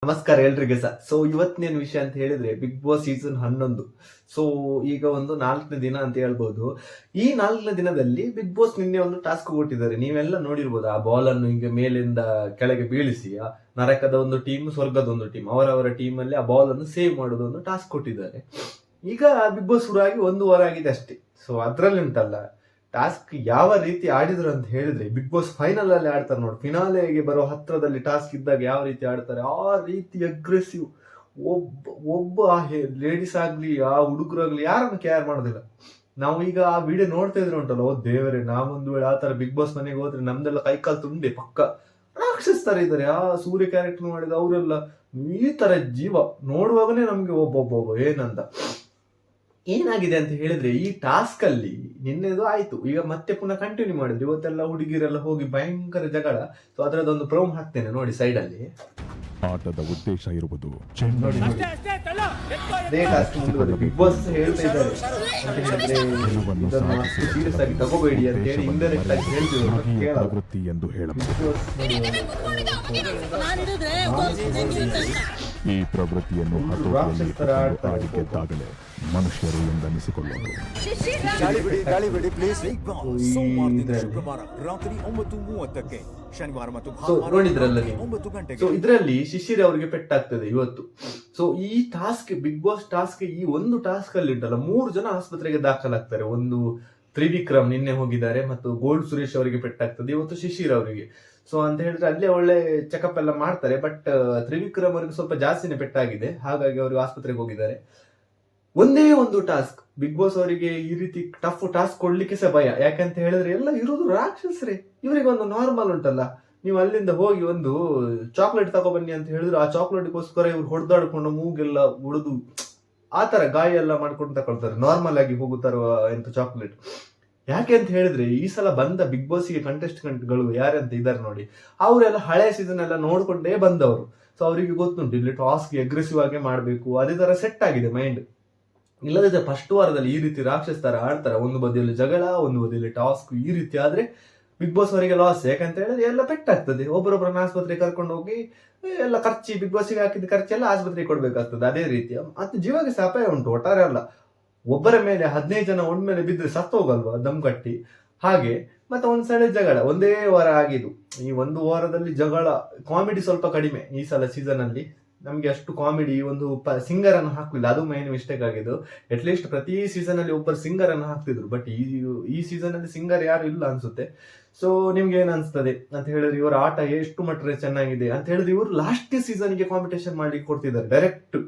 ನಮಸ್ಕಾರ ಎಲ್ರಿಗೆ ಸಹ. ಸೊ ಇವತ್ತಿನ ವಿಷಯ ಅಂತ ಹೇಳಿದ್ರೆ ಬಿಗ್ ಬಾಸ್ ಸೀಸನ್ 11. ಸೊ ಈಗ ಒಂದು 4ನೇ ದಿನ ಅಂತ ಹೇಳ್ಬೋದು. ಈ 4ನೇ ದಿನದಲ್ಲಿ ಬಿಗ್ ಬಾಸ್ ನಿನ್ನೆ ಒಂದು ಟಾಸ್ಕ್ ಕೊಟ್ಟಿದ್ದಾರೆ. ನೀವೆಲ್ಲ ನೋಡಿರ್ಬೋದು. ಆ ಬಾಲ್ ಅನ್ನು ಈಗ ಮೇಲಿಂದ ಕೆಳಗೆ ಬೀಳಿಸಿ ನರಕದ ಒಂದು ಟೀಮ್, ಸ್ವರ್ಗದ ಒಂದು ಟೀಮ್, ಅವರವರ ಟೀಮ್ ಅಲ್ಲಿ ಆ ಬಾಲ್ ಅನ್ನು ಸೇವ್ ಮಾಡೋದು ಒಂದು ಟಾಸ್ಕ್ ಕೊಟ್ಟಿದ್ದಾರೆ. ಈಗ ಬಿಗ್ ಬಾಸ್ ಶುರುವಾಗಿ 1 ವಾರ ಆಗಿದೆ ಅಷ್ಟೇ. ಸೊ ಅದ್ರಲ್ಲಿ ಉಂಟಲ್ಲ ಟಾಸ್ಕ್ ಯಾವ ರೀತಿ ಆಡಿದ್ರು ಅಂತ ಹೇಳಿದ್ರೆ, ಬಿಗ್ ಬಾಸ್ ಫೈನಲ್ ಅಲ್ಲಿ ಆಡ್ತಾರೆ ನೋಡಿ, ಫಿನಾಲೆಗೆ ಬರೋ ಹತ್ರದಲ್ಲಿ ಟಾಸ್ಕ್ ಇದ್ದಾಗ ಯಾವ ರೀತಿ ಆಡ್ತಾರೆ ಆ ರೀತಿ ಅಗ್ರೆಸಿವ್. ಒಬ್ಬ ಲೇಡೀಸ್ ಆಗ್ಲಿ ಆ ಹುಡುಗರಾಗ್ಲಿ ಯಾರನ್ನು ಕೇರ್ ಮಾಡೋದಿಲ್ಲ. ನಾವು ಈಗ ಆ ವಿಡಿಯೋ ನೋಡ್ತಾ ಇದ್ರೆ ಉಂಟಲ್ಲ, ಓ ದೇವರೇ, ನಾವೊಂದು ವೇಳೆ ಆತರ ಬಿಗ್ ಬಾಸ್ ಮನೆಗೆ ಹೋದ್ರೆ ನಮ್ದೆಲ್ಲ ಕೈಕಾಲು ತುಂಡೆ ಪಕ್ಕ. ರಾಕ್ಷಸ್ ತರ ಇದ್ದಾರೆ ಆ ಸೂರ್ಯ ಕ್ಯಾರೆಕ್ಟರ್ ಮಾಡಿದ ಅವರೆಲ್ಲ. ಈ ತರ ಜೀವ ನೋಡುವಾಗನೇ ನಮ್ಗೆ ಒಬ್ಬೊಬ್ಬ ಏನಂತ. ಏನಾಗಿದೆ ಅಂತ ಹೇಳಿದ್ರೆ, ಈ ಟಾಸ್ಕ್ ಅಲ್ಲಿ ನಿನ್ನೆದು ಆಯ್ತು, ಈಗ ಮತ್ತೆ ಪುನಃ ಕಂಟಿನ್ಯೂ ಮಾಡಿದ್ರು. ಇವತ್ತೆಲ್ಲ ಹುಡುಗಿರೆಲ್ಲ ಹೋಗಿ ಭಯಂಕರ ಜಗಳ. ಸೊ ಅದರದೊಂದು ಪ್ರೋಮ್ ಹಾಕ್ತೇನೆ ನೋಡಿ ಸೈಡ್ ಅಲ್ಲಿ. ಆಟದ ಉದ್ದೇಶ ಇರುವುದು ಬಿಗ್ ಬಾಸ್ ಹೇಳ್ತಾ ಇದ್ದಾರೆ ಸೀರಿಯಸ್ ಆಗಿ ತಗೋಬೇಡಿ ಅಂತ ಹೇಳಿ ಇಂಡೈರೆಕ್ಟ್ ಆಗಿ ಹೇಳ್ತಿದ್ರು. ಪ್ರವೃತ್ತಿ ಎಂದು ಹೇಳಬಹುದು. ಈ ಪ್ರವೃತ್ತಿಯನ್ನು ಆಡಿ ಗೆದ್ದಾಗಲೇ ಮನುಷ್ಯರು ಎಂದನಿಸಿಕೊಳ್ಳೋದು. ನೋಡಿದ್ರಲ್ಲ ನೀವು. ಸೊ ಇದರಲ್ಲಿ ಶಿಶಿರ್ ಅವರಿಗೆ ಪೆಟ್ಟಾಗ್ತದೆ ಇವತ್ತು. ಸೊ ಈ ಟಾಸ್ಕ್, ಬಿಗ್ ಬಾಸ್ ಟಾಸ್ಕ್, ಈ ಒಂದು ಟಾಸ್ಕ್ ಅಲ್ಲಿ ಉಂಟಲ್ಲ 3 ಜನ ಆಸ್ಪತ್ರೆಗೆ ದಾಖಲಾಗ್ತಾರೆ. ಒಂದು ತ್ರಿವಿಕ್ರಮ್ ನಿನ್ನೆ ಹೋಗಿದ್ದಾರೆ, ಮತ್ತು ಗೋಲ್ಡ್ ಸುರೇಶ್ ಅವರಿಗೆ ಪೆಟ್ಟಾಗ್ತದೆ, ಇವತ್ತು ಶಿಶಿರ್ ಅವರಿಗೆ. ಸೊ ಅಂತ ಹೇಳಿದ್ರೆ ಅಲ್ಲೇ ಒಳ್ಳೆ ಚೆಕಪ್ ಎಲ್ಲ ಮಾಡ್ತಾರೆ. ಬಟ್ ತ್ರಿವಿಕ್ರಮ್ ಅವರಿಗೆ ಸ್ವಲ್ಪ ಜಾಸ್ತಿನೇ ಪೆಟ್ಟಾಗಿದೆ, ಹಾಗಾಗಿ ಅವರು ಆಸ್ಪತ್ರೆಗೆ ಹೋಗಿದ್ದಾರೆ. ಒಂದೇ ಒಂದು ಟಾಸ್ಕ್, ಬಿಗ್ ಬಾಸ್ ಅವರಿಗೆ ಈ ರೀತಿ ಟಫ್ ಟಾಸ್ಕ್ ಕೊಡ್ಲಿಕ್ಕೆ ಸಹ ಭಯ. ಯಾಕಂತ ಹೇಳಿದ್ರೆ ಎಲ್ಲ ಇರೋದು ರಾಕ್ಷಸರೇ. ಇವರಿಗೆ ಒಂದು ನಾರ್ಮಲ್ ಉಂಟಲ್ಲ, ನೀವು ಅಲ್ಲಿಂದ ಹೋಗಿ ಒಂದು ಚಾಕ್ಲೇಟ್ ತಗೊಬನ್ನಿ ಅಂತ ಹೇಳಿದ್ರು, ಆ ಚಾಕ್ಲೇಟ್ಗೋಸ್ಕರ ಇವ್ರು ಹೊಡೆದಾಡ್ಕೊಂಡು ಮೂಗೆಲ್ಲ ಉಳಿದು ಆ ತರ ಗಾಯ ಎಲ್ಲ ಮಾಡ್ಕೊಂಡು ತಗೊಳ್ತಾರೆ. ನಾರ್ಮಲ್ ಆಗಿ ಹೋಗುತ್ತಾರ ಎಂತ ಚಾಕ್ಲೇಟ್. ಯಾಕೆ ಅಂತ ಹೇಳಿದ್ರೆ, ಈ ಸಲ ಬಂದ ಬಿಗ್ ಬಾಸ್ಗೆ ಕಂಟೆಸ್ಟೆಂಟ್ಗಳು ಯಾರಂತ ಇದ್ದಾರೆ ನೋಡಿ, ಅವರೆಲ್ಲ ಹಳೆ ಸೀಸನ್ ಎಲ್ಲ ನೋಡ್ಕೊಂಡೇ ಬಂದವರು. ಸೊ ಅವರಿಗೆ ಗೊತ್ತುಂಟು ಇಲ್ಲಿ ಟಾಸ್ಕ್ ಅಗ್ರೆಸಿವ್ ಆಗಿ ಮಾಡ್ಬೇಕು, ಅದೇ ತರ ಸೆಟ್ ಆಗಿದೆ ಮೈಂಡ್. ಇಲ್ಲದಿದ್ರೆ ಫಸ್ಟ್ ವಾರದಲ್ಲಿ ಈ ರೀತಿ ರಾಕ್ಷಸ ತರ ಆಡ್ತಾರೆ. ಒಂದು ಬದಿಯಲ್ಲಿ ಜಗಳ, ಒಂದು ಬದಿಯಲ್ಲಿ ಟಾಸ್ಕ್. ಈ ರೀತಿ ಆದ್ರೆ ಬಿಗ್ ಬಾಸ್ ಅವರಿಗೆ ಲಾಸ್. ಯಾಕಂತ ಹೇಳಿದ್ರೆ ಎಲ್ಲ ಪೆಟ್ಟಾಗ್ತದೆ. ಒಬ್ಬರೊಬ್ಬರನ್ನ ಆಸ್ಪತ್ರೆಗೆ ಕರ್ಕೊಂಡು ಹೋಗಿ ಎಲ್ಲ ಖರ್ಚಿ, ಬಿಗ್ ಬಾಸ್ಗೆ ಹಾಕಿದ ಖರ್ಚೆಲ್ಲ ಆಸ್ಪತ್ರೆಗೆ ಕೊಡ್ಬೇಕಾಗ್ತದೆ. ಅದೇ ರೀತಿ ಮತ್ತು ಜೀವಕ್ಕೆ ಸಹ ಅಪಾಯ ಉಂಟು ಒಟ್ಟಾರೆ ಅಲ್ಲ. ಒಬ್ಬರ ಮೇಲೆ 15 ಜನ ಒಣ್ಮೇಲೆ ಬಿದ್ದರೆ ಸತ್ತು ಹೋಗಲ್ವಾ ದಮ್ ಕಟ್ಟಿ. ಹಾಗೆ ಮತ್ತೆ ಒಂದ್ ಸಲ ಜಗಳ. ಒಂದೇ ವಾರ ಆಗಿದ್ದು. ಈ 1 ವಾರದಲ್ಲಿ ಜಗಳ, ಕಾಮಿಡಿ ಸ್ವಲ್ಪ ಕಡಿಮೆ ಈ ಸಲ ಸೀಸನ್ ಅಲ್ಲಿ. ನಮ್ಗೆ ಅಷ್ಟು ಕಾಮಿಡಿ, ಒಂದು ಸಿಂಗರ್ ಅನ್ನು ಹಾಕ್ಲಿಲ್ಲ, ಅದು ಮೈನ್ ಮಿಸ್ಟೇಕ್ ಆಗಿದ್ದು. ಅಟ್ಲೀಸ್ಟ್ ಪ್ರತಿ ಸೀಸನ್ ಅಲ್ಲಿ ಒಬ್ಬರು ಸಿಂಗರ್ ಅನ್ನು ಹಾಕ್ತಿದ್ರು, ಬಟ್ ಈ ಸೀಸನ್ ಅಲ್ಲಿ ಸಿಂಗರ್ ಯಾರು ಇಲ್ಲ ಅನ್ಸುತ್ತೆ. ಸೊ ನಿಮ್ಗೆ ಏನ್ ಅನ್ಸ್ತದೆ ಅಂತ ಹೇಳಿದ್ರೆ, ಇವರ ಆಟ ಎಷ್ಟು ಮಟ್ಟ ಚೆನ್ನಾಗಿದೆ ಅಂತ ಹೇಳಿದ್ರೆ, ಇವರು ಲಾಸ್ಟ್ ಸೀಸನ್ ಗೆ ಕಾಂಪಿಟೇಷನ್ ಮಾಡ್ಲಿಕ್ಕೆ ಕೊಡ್ತಿದ್ದಾರೆ. ಡೈರೆಕ್ಟ್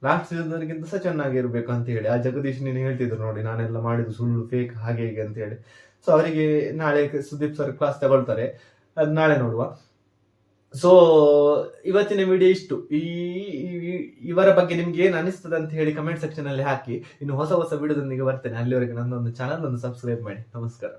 ಲಾಸ್ಟ್ ಸೀಸನ್ಗಿಂತ ಸಹ ಚೆನ್ನಾಗಿರ್ಬೇಕು ಅಂತ ಹೇಳಿ. ಆ ಜಗದೀಶ್ ನೀನು ಹೇಳ್ತಿದ್ರು ನೋಡಿ, ನಾನೆಲ್ಲ ಮಾಡಿದ್ದು ಸುಳ್ಳು, ಫೇಕ್, ಹಾಗೆ ಹೀಗೆ ಅಂತ ಹೇಳಿ. ಸೊ ಅವರಿಗೆ ನಾಳೆ ಸುದೀಪ್ ಸರ್ ಕ್ಲಾಸ್ ತಗೊಳ್ತಾರೆ, ಅದು ನಾಳೆ ನೋಡುವ. ಸೊ ಇವತ್ತಿನ ವಿಡಿಯೋ ಇಷ್ಟು. ಇವರ ಬಗ್ಗೆ ನಿಮ್ಗೆ ಏನ್ ಅನಿಸ್ತದೆ ಅಂತ ಹೇಳಿ ಕಮೆಂಟ್ ಸೆಕ್ಷನ್ ಅಲ್ಲಿ ಹಾಕಿ. ಇನ್ನು ಹೊಸ ವಿಡಿಯೋದೊಂದಿಗೆ ಬರ್ತೇನೆ. ಅಲ್ಲಿವರೆಗೆ ನನ್ನೊಂದು ಚಾನಲ್ ಒಂದು ಸಬ್ಸ್ಕ್ರೈಬ್ ಮಾಡಿ. ನಮಸ್ಕಾರ.